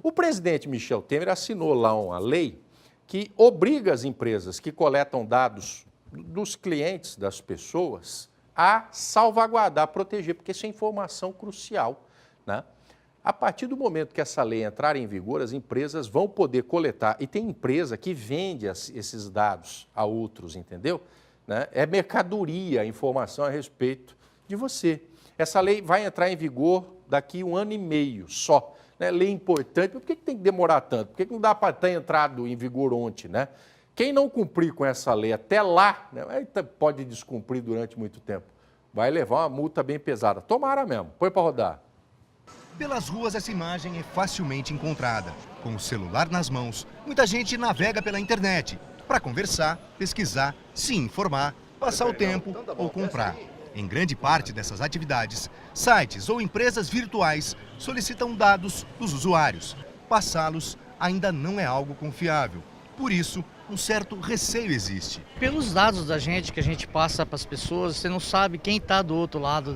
O presidente Michel Temer assinou lá uma lei que obriga as empresas que coletam dados dos clientes, das pessoas, a salvaguardar, proteger, porque isso é informação crucial, né? A partir do momento que essa lei entrar em vigor, as empresas vão poder coletar, e tem empresa que vende esses dados a outros, entendeu? Né? É mercadoria, a informação a respeito de você. Essa lei vai entrar em vigor daqui 1 ano e meio só. Né? Lei importante, por que tem que demorar tanto? Por que não dá para ter entrado em vigor ontem, né? Quem não cumprir com essa lei até lá, né, pode descumprir durante muito tempo, vai levar uma multa bem pesada. Tomara mesmo, põe para rodar. Pelas ruas, essa imagem é facilmente encontrada. Com o celular nas mãos, muita gente navega pela internet para conversar, pesquisar, se informar, passar o tempo ou comprar. Em grande parte dessas atividades, sites ou empresas virtuais solicitam dados dos usuários. Passá-los ainda não é algo confiável. Por isso, um certo receio existe. Pelos dados da gente que a gente passa para as pessoas, você não sabe quem está do outro lado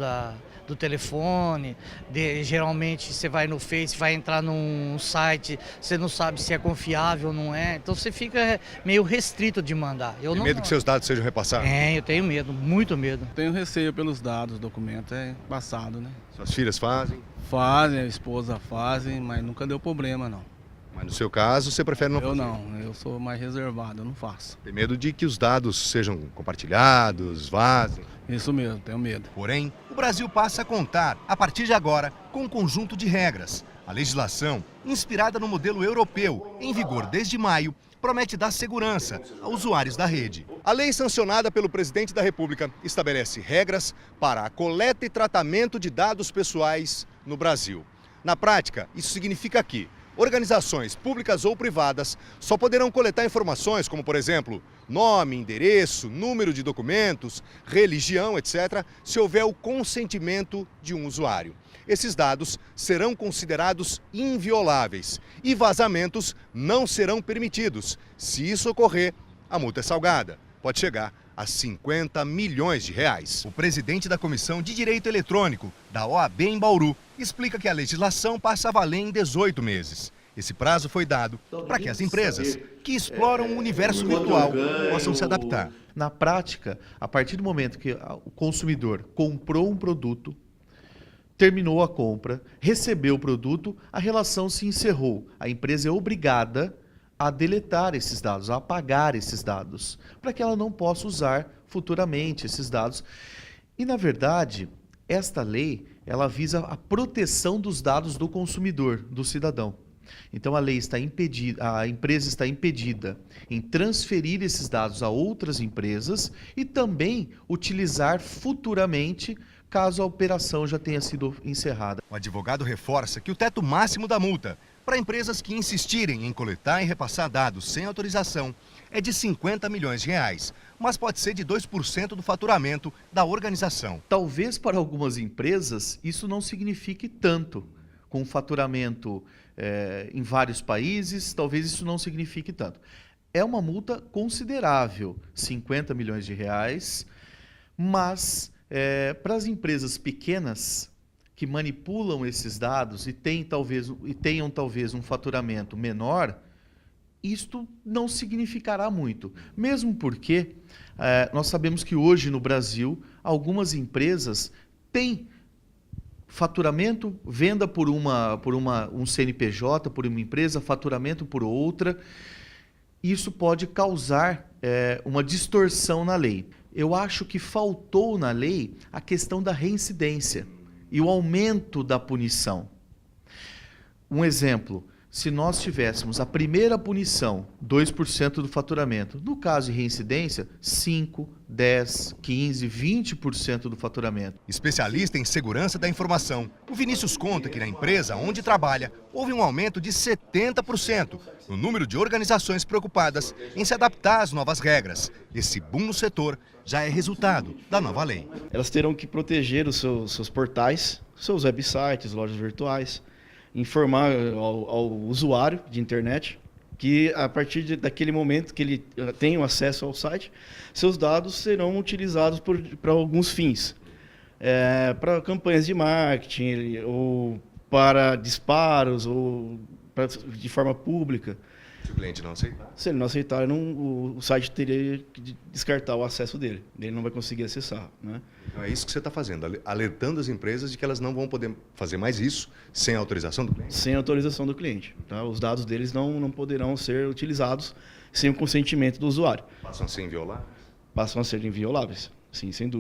do telefone. Geralmente você vai no Face, vai entrar num site, você não sabe se é confiável ou não é. Então você fica meio restrito de mandar. Tem medo que seus dados sejam repassados? Eu tenho medo, muito medo. Tenho receio pelos dados, o documento é passado, né? Suas filhas fazem? Fazem, a esposa fazem, mas nunca deu problema não. Mas no seu caso, você prefere não fazer? Eu não, eu sou mais reservado, eu não faço. Tem medo de que os dados sejam compartilhados, vazem? Isso mesmo, tenho medo. Porém, o Brasil passa a contar, a partir de agora, com um conjunto de regras. A legislação, inspirada no modelo europeu, em vigor desde maio, promete dar segurança aos usuários da rede. A lei sancionada pelo presidente da República estabelece regras para a coleta e tratamento de dados pessoais no Brasil. Na prática, isso significa que organizações públicas ou privadas só poderão coletar informações como, por exemplo, nome, endereço, número de documentos, religião, etc., se houver o consentimento de um usuário. Esses dados serão considerados invioláveis e vazamentos não serão permitidos. Se isso ocorrer, a multa é salgada. Pode chegar a 50 milhões de reais. O presidente da Comissão de Direito Eletrônico da OAB em Bauru explica que a legislação passa a valer em 18 meses. Esse prazo foi dado para que as empresas que exploram o universo virtual possam se adaptar. Na prática, a partir do momento que o consumidor comprou um produto, terminou a compra, recebeu o produto, a relação se encerrou. A empresa é obrigada a deletar esses dados, a apagar esses dados, para que ela não possa usar futuramente esses dados. E, na verdade, esta lei, ela visa a proteção dos dados do consumidor, do cidadão. Então, a lei está impedida, a empresa está impedida em transferir esses dados a outras empresas e também utilizar futuramente, caso a operação já tenha sido encerrada. O advogado reforça que o teto máximo da multa para empresas que insistirem em coletar e repassar dados sem autorização é de 50 milhões de reais, mas pode ser de 2% do faturamento da organização. Talvez para algumas empresas isso não signifique tanto. Com faturamento em vários países, talvez isso não signifique tanto. É uma multa considerável, 50 milhões de reais, mas para as empresas pequenas que manipulam esses dados e tenham talvez um faturamento menor, isto não significará muito. Mesmo porque nós sabemos que hoje no Brasil algumas empresas têm faturamento, venda por um CNPJ, por uma empresa, faturamento por outra. Isso pode causar uma distorção na lei. Eu acho que faltou na lei a questão da reincidência e o aumento da punição. Um exemplo, se nós tivéssemos a primeira punição, 2% do faturamento, no caso de reincidência, 5%, 10%, 15%, 20% do faturamento. Especialista em segurança da informação, o Vinícius conta que na empresa onde trabalha houve um aumento de 70% no número de organizações preocupadas em se adaptar às novas regras. Esse boom no setor já é resultado da nova lei. Elas terão que proteger os seus portais, seus websites, lojas virtuais, informar ao usuário de internet que a partir daquele momento que ele tem o acesso ao site, seus dados serão utilizados para alguns fins. Para campanhas de marketing, ou para disparos, ou de forma pública. Se o cliente não aceitar. Se ele não aceitar, o site teria que descartar o acesso dele. Ele não vai conseguir acessar, né? Então é isso que você está fazendo, alertando as empresas de que elas não vão poder fazer mais isso sem autorização do cliente? Sem autorização do cliente. Tá? Os dados deles não poderão ser utilizados sem o consentimento do usuário. Passam a ser invioláveis? Passam a ser invioláveis, sim, sem dúvida.